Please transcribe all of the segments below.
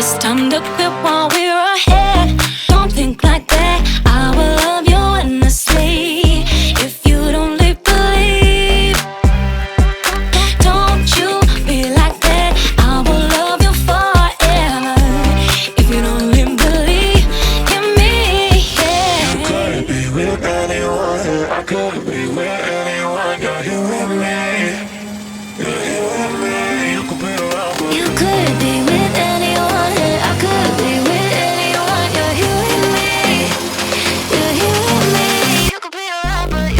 It's time to quit while we're ahead. Don't think like that. I will love you endlessly. If you don't believe, don't you be like that. I will love you forever. If you don't believe in me, yeah. You couldn't be with anyone, I couldn't be with anyone. You're here with me, you're here with me. You could be around, but You could be with anyone, I could be with anyone. You're here with me, you're here with me. You could be around, but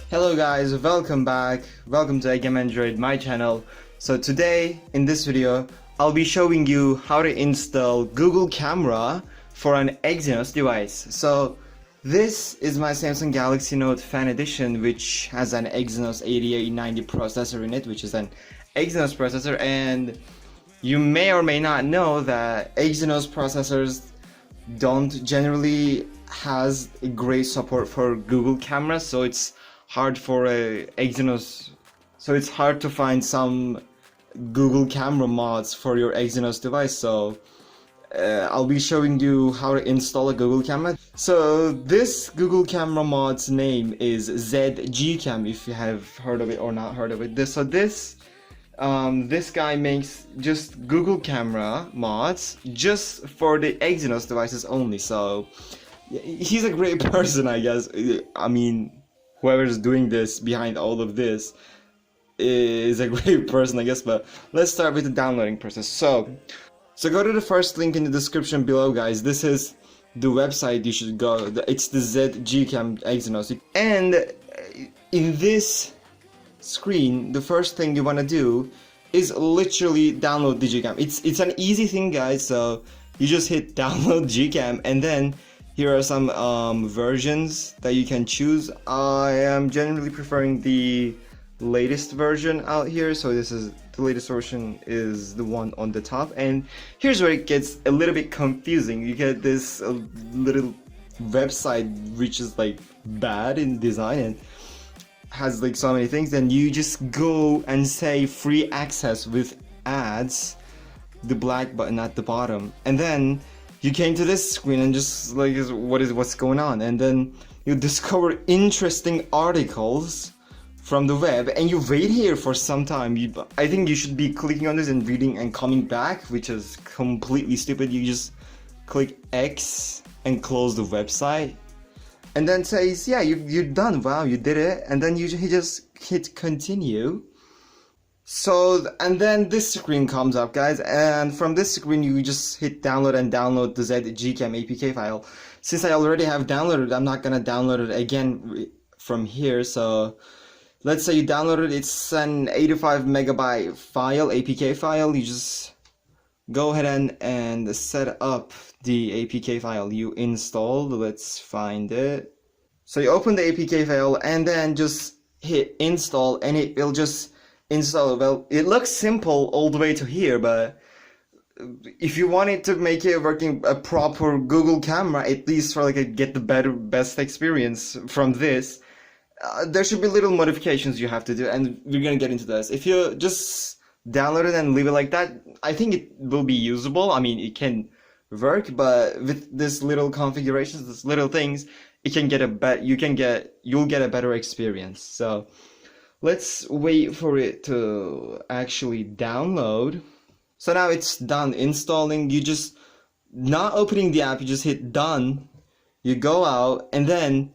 Hello guys, welcome back. Welcome to iGame Android, my channel. So today in this video I'll be showing you how to install Google Camera for an Exynos device. So this is my Samsung Galaxy Note Fan Edition, which has an Exynos 8890 processor in it, which is an Exynos processor, and you may or may not know that Exynos processors don't generally has a great support for Google Camera, so it's hard for a Exynos, so it's hard to find some Google Camera mods for your Exynos device. So I'll be showing you how to install a Google Camera. So this Google Camera mod's name is ZGCam, if you have heard of it or not heard of it. This guy makes just Google Camera mods just for the Exynos devices only. So he's a great person, I guess. I mean, whoever's doing this behind all of this is a great person, I guess. But let's start with the downloading process. So go to the first link in the description below, guys. This is the website you should go. It's the ZGCam Exynos. And in this screen, the first thing you want to do is literally download the Gcam. It's an easy thing, guys. So you just hit download Gcam, and then here are some versions that you can choose. I am generally preferring the latest version out here, so this is the latest version, is the one on the top. And here's where it gets a little bit confusing. You get this little website which is like bad in design and has like so many things, and you just go and say free access with ads, the black button at the bottom, and then you came to this screen and just like, what's going on? And then you discover interesting articles from the web, and you wait here for some time. I think you should be clicking on this and reading and coming back, which is completely stupid. You just click X and close the website, and then says, yeah, you're done. Wow, you did it. And then you just hit continue. So, and then this screen comes up, guys, and from this screen you just hit download and download the ZGCam APK file. Since I already have downloaded, I'm not gonna download it again from here. So let's say you downloaded it, it's an 85 megabyte file, APK file. You just go ahead and set up the APK file you installed. Let's find it. So you open the APK file and then just hit install, and it will just install. Well, it looks simple all the way to here, but if you wanted to make it working a proper Google Camera, at least for like get the best experience from this, there should be little modifications you have to do, and we're gonna get into this. If you just download it and leave it like that, I think it will be usable. I mean, it can work, but with this little configurations, these little things, it can get you'll get a better experience. So let's wait for it to actually download. So now it's done installing. You just, not opening the app, you just hit done. You go out, and then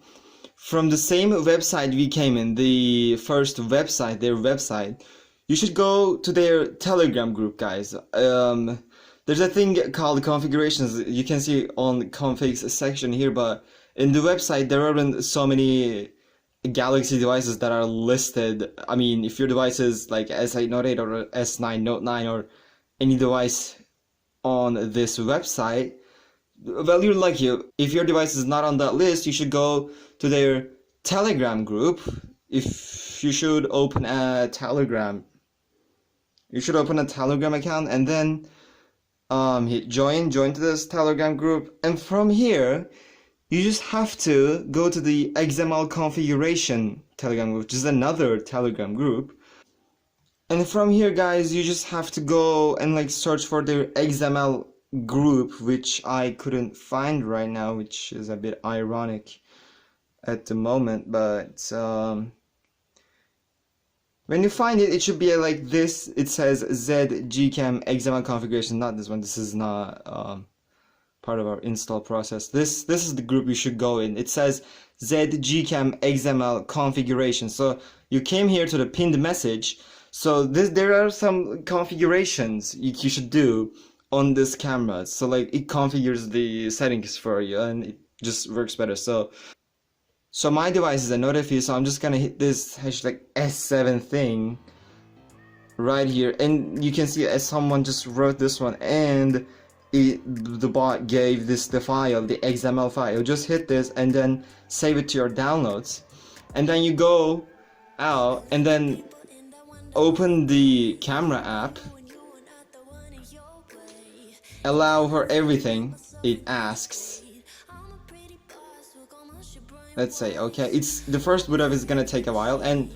from the same website we came in, the first website, their website, you should go to their Telegram group, guys. There's a thing called configurations. You can see on the configs section here, but in the website there aren't so many Galaxy devices that are listed. I mean, if your device is like S8 Note 8 or S9 Note 9 or any device on this website, well, you're lucky. If your device is not on that list, you should go to their Telegram group. If you should open a Telegram, you should open a Telegram account, and then hit join to this Telegram group, and from here you just have to go to the XML configuration Telegram group, which is another Telegram group. And from here, guys, you just have to go and like search for their XML group, which I couldn't find right now, which is a bit ironic at the moment. But when you find it, it should be like this. It says ZGCam XML configuration. Not this one. This is not part of our install process. This is the group you should go in. It says ZGCam XML configuration. So you came here to the pinned message. So there are some configurations you should do on this camera. So like it configures the settings for you and it just works better. So my device is a Note FE, so I'm just gonna hit this hashtag S7 thing right here, and you can see as someone just wrote this one, and the bot gave this the file, the XML file. Just hit this and then save it to your downloads, and then you go out and then open the camera app, allow for everything it asks. Let's say okay, it's the first boot up is gonna take a while, and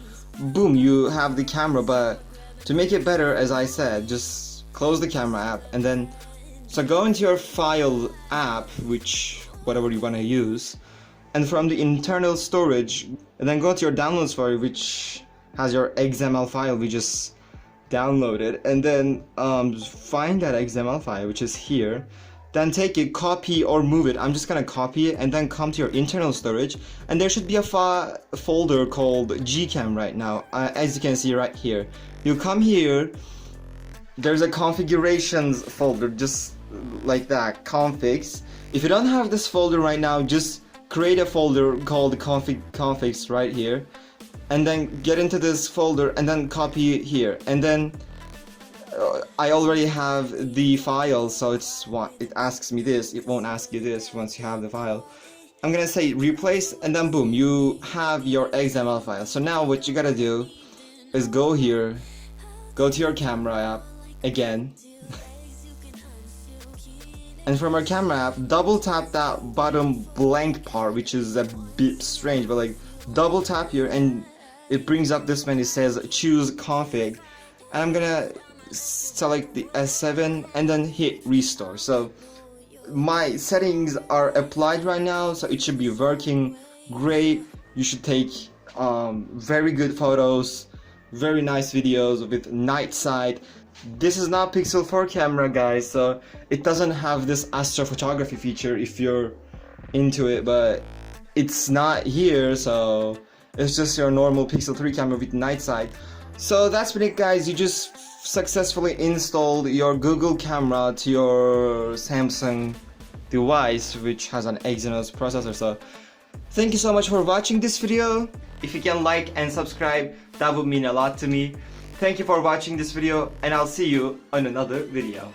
boom, you have the camera. But to make it better, as I said, just close the camera app and then so go into your file app, which whatever you want to use, and from the internal storage, and then go to your downloads folder, which has your XML file we just downloaded, and then find that XML file, which is here. Then take it, copy or move it. I'm just gonna copy it and then come to your internal storage, and there should be a folder called Gcam right now, as you can see right here. You come here, there's a configurations folder, just like that, configs. If you don't have this folder right now, just create a folder called configs right here, and then get into this folder and then copy it here, and then I already have the file, so it asks me this. It won't ask you this once you have the file. I'm gonna say replace, and then boom, you have your XML file. So now what you gotta do is go here, go to your camera app again, and from our camera app, double tap that bottom blank part, which is a bit strange, but like double tap here and it brings up this menu, says choose config, and I'm gonna select the S7 and then hit restore. So my settings are applied right now, so it should be working great. You should take very good photos, very nice videos with night sight. This is not Pixel 4 camera, guys, so it doesn't have this astrophotography feature if you're into it, but it's not here, so it's just your normal Pixel 3 camera with night sight. So that's been it, guys. You just successfully installed your Google camera to your Samsung device, which has an Exynos processor. So thank you so much for watching this video. If you can like and subscribe, that would mean a lot to me. Thank you for watching this video, and I'll see you on another video.